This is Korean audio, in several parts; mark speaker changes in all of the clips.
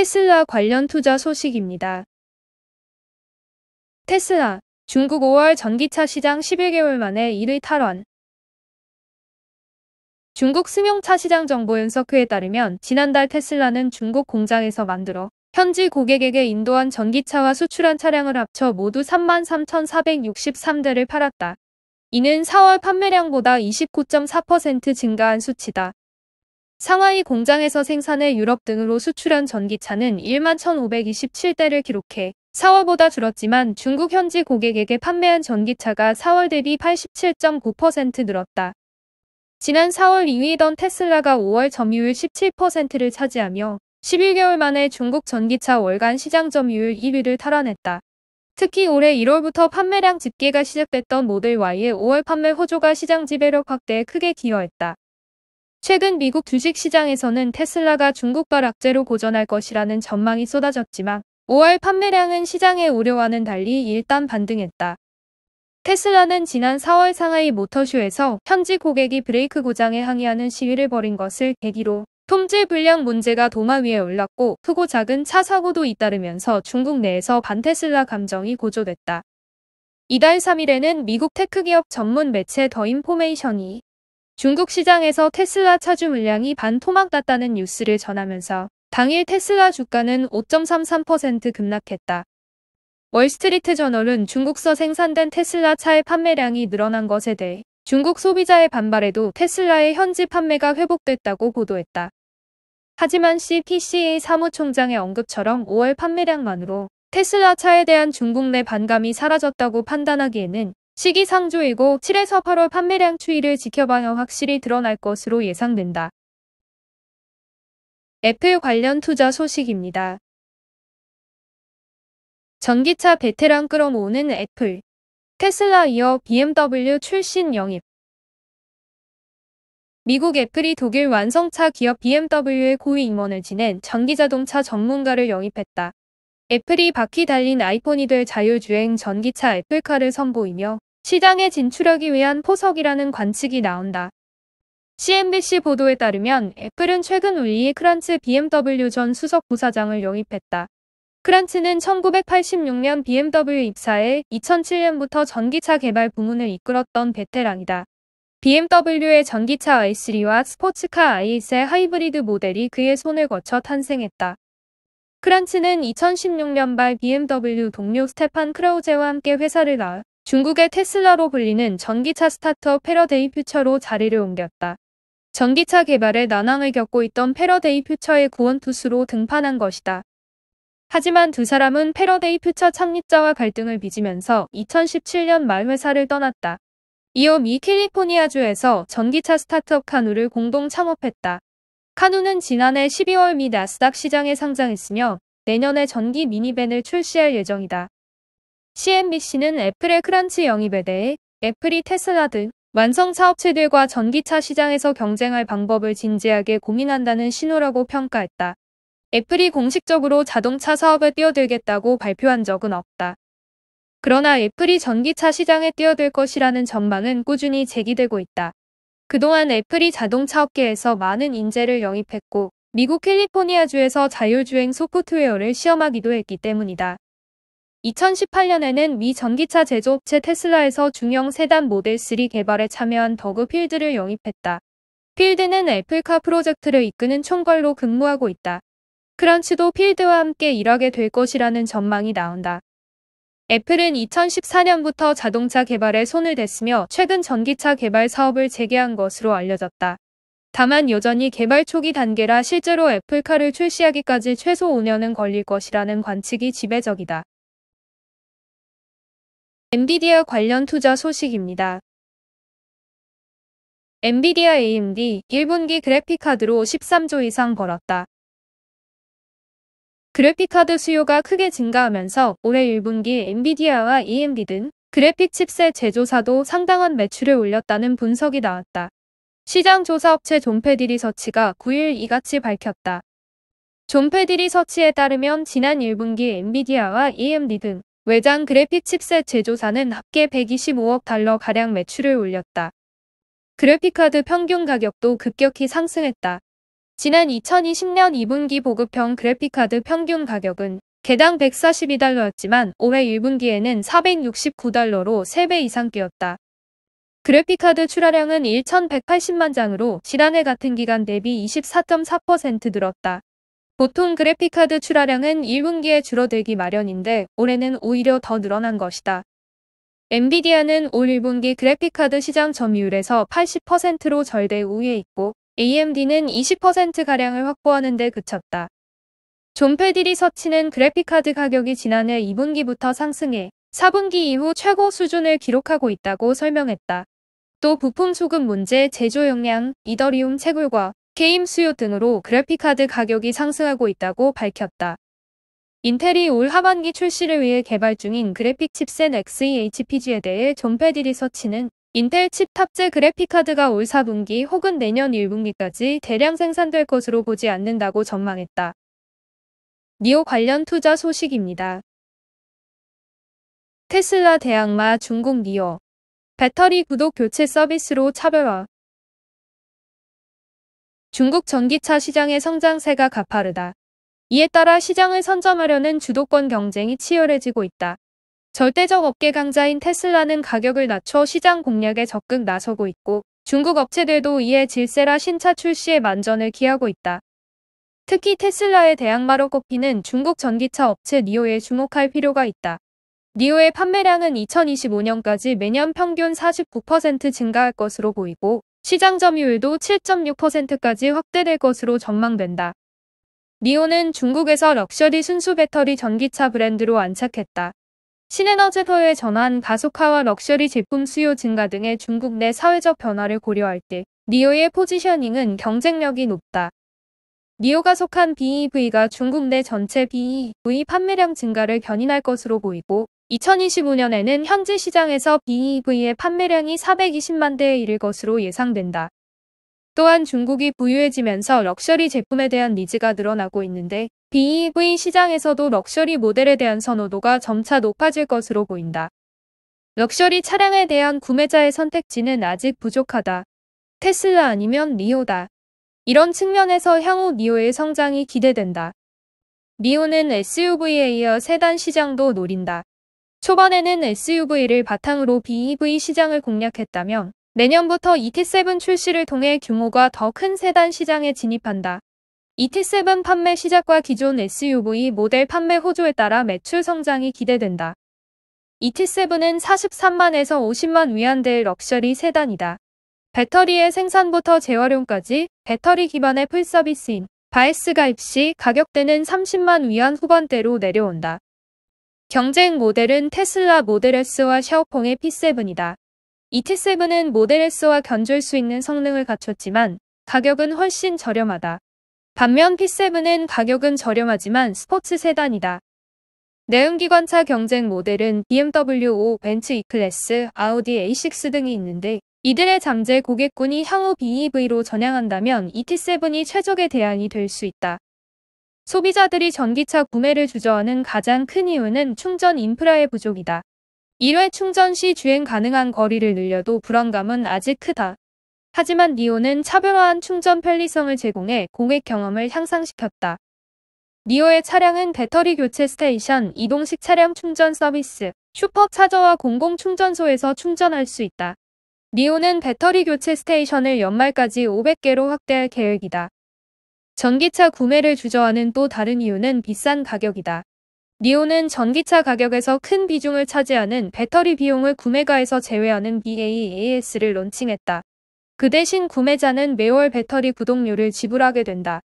Speaker 1: 테슬라 관련 투자 소식입니다. 테슬라, 중국 5월 전기차 시장 11개월 만에 1위 탈환. 중국 승용차 시장 정보 윤석회에 따르면 지난달 테슬라는 중국 공장에서 만들어 현지 고객에게 인도한 전기차와 수출한 차량을 합쳐 모두 33,463대를 팔았다. 이는 4월 판매량보다 29.4% 증가한 수치다. 상하이 공장에서 생산해 유럽 등으로 수출한 전기차는 11,527대를 기록해 4월보다 줄었지만 중국 현지 고객에게 판매한 전기차가 4월 대비 87.9% 늘었다. 지난 4월 2위던 테슬라가 5월 점유율 17%를 차지하며 11개월 만에 중국 전기차 월간 시장 점유율 1위를 탈환했다. 특히 올해 1월부터 판매량 집계가 시작됐던 모델 Y의 5월 판매 호조가 시장 지배력 확대에 크게 기여했다. 최근 미국 주식시장에서는 테슬라가 중국발 악재로 고전할 것이라는 전망이 쏟아졌지만 5월 판매량은 시장의 우려와는 달리 일단 반등했다. 테슬라는 지난 4월 상하이 모터쇼에서 현지 고객이 브레이크 고장에 항의하는 시위를 벌인 것을 계기로 품질 불량 문제가 도마 위에 올랐고 크고 작은 차 사고도 잇따르면서 중국 내에서 반테슬라 감정이 고조됐다. 이달 3일에는 미국 테크기업 전문 매체 더 인포메이션이 중국 시장에서 테슬라 차주 물량이 반 토막났다는 뉴스를 전하면서 당일 테슬라 주가는 5.33% 급락했다. 월스트리트 저널은 중국서 생산된 테슬라 차의 판매량이 늘어난 것에 대해 중국 소비자의 반발에도 테슬라의 현지 판매가 회복됐다고 보도했다. 하지만 CPCA 사무총장의 언급처럼 5월 판매량만으로 테슬라 차에 대한 중국 내 반감이 사라졌다고 판단하기에는 시기상조이고 7에서 8월 판매량 추이를 지켜봐야 확실히 드러날 것으로 예상된다. 애플 관련 투자 소식입니다. 전기차 베테랑 끌어모으는 애플, 테슬라 이어 BMW 출신 영입. 미국 애플이 독일 완성차 기업 BMW의 고위 임원을 지낸 전기자동차 전문가를 영입했다. 애플이 바퀴 달린 아이폰이 될 자율주행 전기차 애플카를 선보이며 시장에 진출하기 위한 포석이라는 관측이 나온다. CNBC 보도에 따르면 애플은 최근 울리히 크란츠 BMW 전 수석 부사장을 영입했다. 크란츠는 1986년 BMW 입사해 2007년부터 전기차 개발 부문을 이끌었던 베테랑이다. BMW의 전기차 i3와 스포츠카 i8의 하이브리드 모델이 그의 손을 거쳐 탄생했다. 크란츠는 2016년발 BMW 동료 스테판 크라우제와 함께 회사를 나와 중국의 테슬라로 불리는 전기차 스타트업 패러데이 퓨처로 자리를 옮겼다. 전기차 개발에 난항을 겪고 있던 패러데이 퓨처의 구원투수로 등판한 것이다. 하지만 두 사람은 패러데이 퓨처 창립자와 갈등을 빚으면서 2017년 말 회사를 떠났다. 이어 미 캘리포니아주에서 전기차 스타트업 카누를 공동 창업했다. 카누는 지난해 12월 미 나스닥 시장에 상장했으며 내년에 전기 미니밴을 출시할 예정이다. CNBC는 애플의 크란츠 영입에 대해 애플이 테슬라 등 완성차 업체들과 전기차 시장에서 경쟁할 방법을 진지하게 고민한다는 신호라고 평가했다. 애플이 공식적으로 자동차 사업에 뛰어들겠다고 발표한 적은 없다. 그러나 애플이 전기차 시장에 뛰어들 것이라는 전망은 꾸준히 제기되고 있다. 그동안 애플이 자동차 업계에서 많은 인재를 영입했고 미국 캘리포니아주에서 자율주행 소프트웨어를 시험하기도 했기 때문이다. 2018년에는 미 전기차 제조업체 테슬라에서 중형 세단 모델 3 개발에 참여한 더그 필드를 영입했다. 필드는 애플카 프로젝트를 이끄는 총괄로 근무하고 있다. 크런치도 필드와 함께 일하게 될 것이라는 전망이 나온다. 애플은 2014년부터 자동차 개발에 손을 댔으며 최근 전기차 개발 사업을 재개한 것으로 알려졌다. 다만 여전히 개발 초기 단계라 실제로 애플카를 출시하기까지 최소 5년은 걸릴 것이라는 관측이 지배적이다. 엔비디아 관련 투자 소식입니다. 엔비디아 AMD 1분기 그래픽카드로 13조 이상 벌었다. 그래픽카드 수요가 크게 증가하면서 올해 1분기 엔비디아와 AMD 등 그래픽 칩셋 제조사도 상당한 매출을 올렸다는 분석이 나왔다. 시장 조사업체 존패디 리서치가 9일 이같이 밝혔다. 존패디 리서치에 따르면 지난 1분기 엔비디아와 AMD 등 외장 그래픽 칩셋 제조사는 합계 125억 달러가량 매출을 올렸다. 그래픽카드 평균 가격도 급격히 상승했다. 지난 2020년 2분기 보급형 그래픽카드 평균 가격은 개당 142달러였지만 올해 1분기에는 469달러로 3배 이상 뛰었다. 그래픽카드 출하량은 1,180만 장으로 지난해 같은 기간 대비 24.4% 늘었다. 보통 그래픽카드 출하량은 1분기에 줄어들기 마련인데 올해는 오히려 더 늘어난 것이다. 엔비디아는 올 1분기 그래픽카드 시장 점유율에서 80%로 절대 우위에 있고 AMD는 20%가량을 확보하는 데 그쳤다. 존 패디 리서치는 그래픽카드 가격이 지난해 2분기부터 상승해 4분기 이후 최고 수준을 기록하고 있다고 설명했다. 또 부품 수급 문제, 제조 역량, 이더리움 채굴과 게임 수요 등으로 그래픽카드 가격이 상승하고 있다고 밝혔다. 인텔이 올 하반기 출시를 위해 개발 중인 그래픽 칩셋 XeHPG에 대해 존 패디 리서치는 인텔 칩 탑재 그래픽카드가 올 4분기 혹은 내년 1분기까지 대량 생산될 것으로 보지 않는다고 전망했다. 니오 관련 투자 소식입니다. 테슬라 대항마 중국 니오. 배터리 구독 교체 서비스로 차별화. 중국 전기차 시장의 성장세가 가파르다. 이에 따라 시장을 선점하려는 주도권 경쟁이 치열해지고 있다. 절대적 업계 강자인 테슬라는 가격을 낮춰 시장 공략에 적극 나서고 있고 중국 업체들도 이에 질세라 신차 출시에 만전을 기하고 있다. 특히 테슬라의 대항마로 꼽히는 중국 전기차 업체 니오에 주목할 필요가 있다. 니오의 판매량은 2025년까지 매년 평균 49% 증가할 것으로 보이고 시장 점유율도 7.6%까지 확대될 것으로 전망된다. 니오는 중국에서 럭셔리 순수 배터리 전기차 브랜드로 안착했다. 신에너지 소요의 전환, 가속화와 럭셔리 제품 수요 증가 등의 중국 내 사회적 변화를 고려할 때 니오의 포지셔닝은 경쟁력이 높다. 니오가 속한 BEV가 중국 내 전체 BEV 판매량 증가를 견인할 것으로 보이고 2025년에는 현지 시장에서 BEV의 판매량이 420만 대에 이를 것으로 예상된다. 또한 중국이 부유해지면서 럭셔리 제품에 대한 니즈가 늘어나고 있는데 BEV 시장에서도 럭셔리 모델에 대한 선호도가 점차 높아질 것으로 보인다. 럭셔리 차량에 대한 구매자의 선택지는 아직 부족하다. 테슬라 아니면 니오다. 이런 측면에서 향후 니오의 성장이 기대된다. 니오는 SUV에 이어 세단 시장도 노린다. 초반에는 SUV를 바탕으로 BEV 시장을 공략했다면 내년부터 ET7 출시를 통해 규모가 더 큰 세단 시장에 진입한다. ET7 판매 시작과 기존 SUV 모델 판매 호조에 따라 매출 성장이 기대된다. ET7은 43만에서 50만 위안대의 럭셔리 세단이다. 배터리의 생산부터 재활용까지 배터리 기반의 풀서비스인 바이스 가입 시 가격대는 30만 위안 후반대로 내려온다. 경쟁 모델은 테슬라 모델 S와 샤오펑의 P7이다. ET7은 모델 S와 견줄 수 있는 성능을 갖췄지만 가격은 훨씬 저렴하다. 반면 P7은 가격은 저렴하지만 스포츠 세단이다. 내연기관차 경쟁 모델은 BMW 5, 벤츠 E클래스, 아우디 A6 등이 있는데 이들의 잠재 고객군이 향후 BEV로 전향한다면 ET7이 최적의 대안이 될 수 있다. 소비자들이 전기차 구매를 주저하는 가장 큰 이유는 충전 인프라의 부족이다. 1회 충전 시 주행 가능한 거리를 늘려도 불안감은 아직 크다. 하지만 니오는 차별화한 충전 편리성을 제공해 고객 경험을 향상시켰다. 니오의 차량은 배터리 교체 스테이션, 이동식 차량 충전 서비스, 슈퍼차저와 공공충전소에서 충전할 수 있다. 니오는 배터리 교체 스테이션을 연말까지 500개로 확대할 계획이다. 전기차 구매를 주저하는 또 다른 이유는 비싼 가격이다. 니오는 전기차 가격에서 큰 비중을 차지하는 배터리 비용을 구매가에서 제외하는 BaaS를 론칭했다. 그 대신 구매자는 매월 배터리 구독료를 지불하게 된다.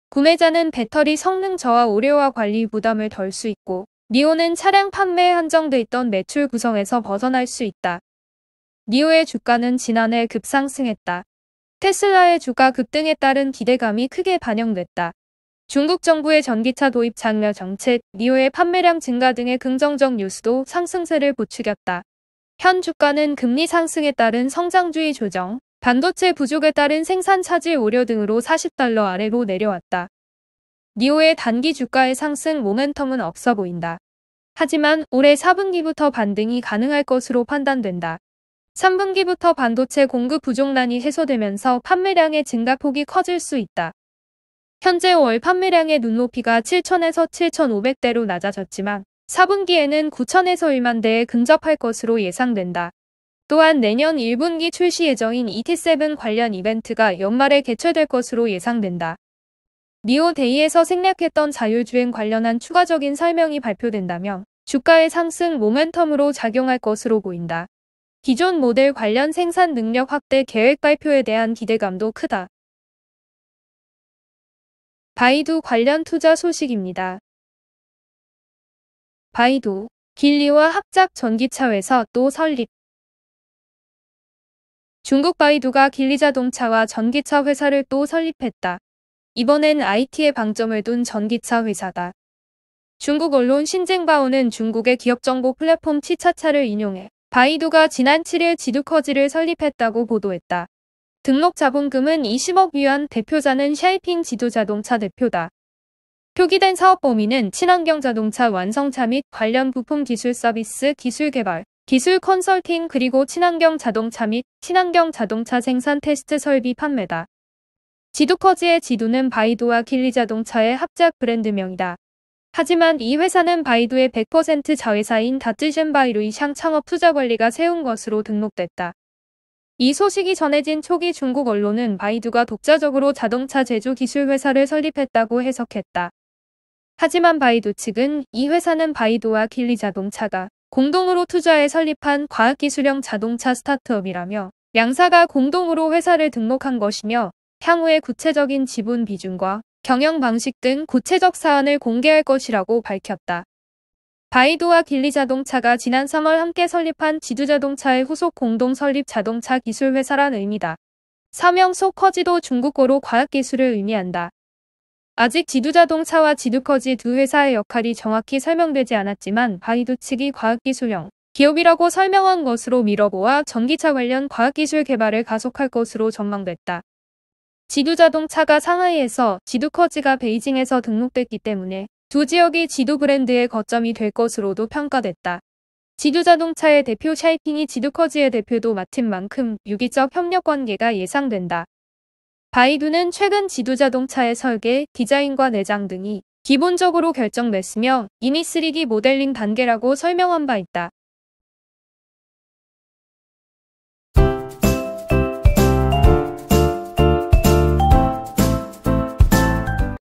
Speaker 1: 구매자는 배터리 성능 저하 오류와 관리 부담을 덜 수 있고 니오는 차량 판매에 한정돼 있던 매출 구성에서 벗어날 수 있다. 니오의 주가는 지난해 급상승했다. 테슬라의 주가 급등에 따른 기대감이 크게 반영됐다. 중국 정부의 전기차 도입 장려 정책, 니오의 판매량 증가 등의 긍정적 뉴스도 상승세를 부추겼다. 현 주가는 금리 상승에 따른 성장주의 조정, 반도체 부족에 따른 생산 차질 우려 등으로 40달러 아래로 내려왔다. 니오의 단기 주가의 상승 모멘텀은 없어 보인다. 하지만 올해 4분기부터 반등이 가능할 것으로 판단된다. 3분기부터 반도체 공급 부족난이 해소되면서 판매량의 증가폭이 커질 수 있다. 현재 월 판매량의 눈높이가 7,000에서 7,500대로 낮아졌지만 4분기에는 9,000에서 1만 대에 근접할 것으로 예상된다. 또한 내년 1분기 출시 예정인 ET7 관련 이벤트가 연말에 개최될 것으로 예상된다. 니오 데이에서 생략했던 자율주행 관련한 추가적인 설명이 발표된다면 주가의 상승 모멘텀으로 작용할 것으로 보인다. 기존 모델 관련 생산 능력 확대 계획 발표에 대한 기대감도 크다. 바이두 관련 투자 소식입니다. 바이두, 길리와 합작 전기차 회사 또 설립. 중국 바이두가 길리자동차와 전기차 회사를 또 설립했다. 이번엔 IT에 방점을 둔 전기차 회사다. 중국 언론 신징바오는 중국의 기업정보 플랫폼 치차차를 인용해 바이두가 지난 7일 지두커지를 설립했다고 보도했다. 등록 자본금은 20억 위안, 대표자는 샤이핑 지두자동차 대표다. 표기된 사업 범위는 친환경 자동차 완성차 및 관련 부품 기술 서비스, 기술 개발, 기술 컨설팅 그리고 친환경 자동차 및 친환경 자동차 생산 테스트 설비 판매다. 지두커지의 지두는 바이두와 길리자동차의 합작 브랜드명이다. 하지만 이 회사는 바이두의 100% 자회사인 다쯔젠바이루이샹 창업투자관리가 세운 것으로 등록됐다. 이 소식이 전해진 초기 중국 언론은 바이두가 독자적으로 자동차 제조 기술 회사를 설립했다고 해석했다. 하지만 바이두 측은 이 회사는 바이두와 길리자동차가 공동으로 투자해 설립한 과학기술형 자동차 스타트업이라며 양사가 공동으로 회사를 등록한 것이며 향후의 구체적인 지분 비중과 경영 방식 등 구체적 사안을 공개할 것이라고 밝혔다. 바이두와 길리자동차가 지난 3월 함께 설립한 지두자동차의 후속 공동 설립 자동차 기술 회사란 의미다. 사명 속 커지도 중국어로 과학기술을 의미한다. 아직 지두자동차와 지두커지 두 회사의 역할이 정확히 설명되지 않았지만 바이두 측이 과학기술형 기업이라고 설명한 것으로 미러보아 전기차 관련 과학기술 개발을 가속할 것으로 전망됐다. 지두자동차가 상하이에서, 지두커지가 베이징에서 등록됐기 때문에 두 지역이 지두 브랜드의 거점이 될 것으로도 평가됐다. 지두자동차의 대표 샤이핑이 지두커지의 대표도 맡은 만큼 유기적 협력 관계가 예상된다. 바이두는 최근 지두자동차의 설계, 디자인과 내장 등이 기본적으로 결정됐으며 이미 3D 모델링 단계라고 설명한 바 있다.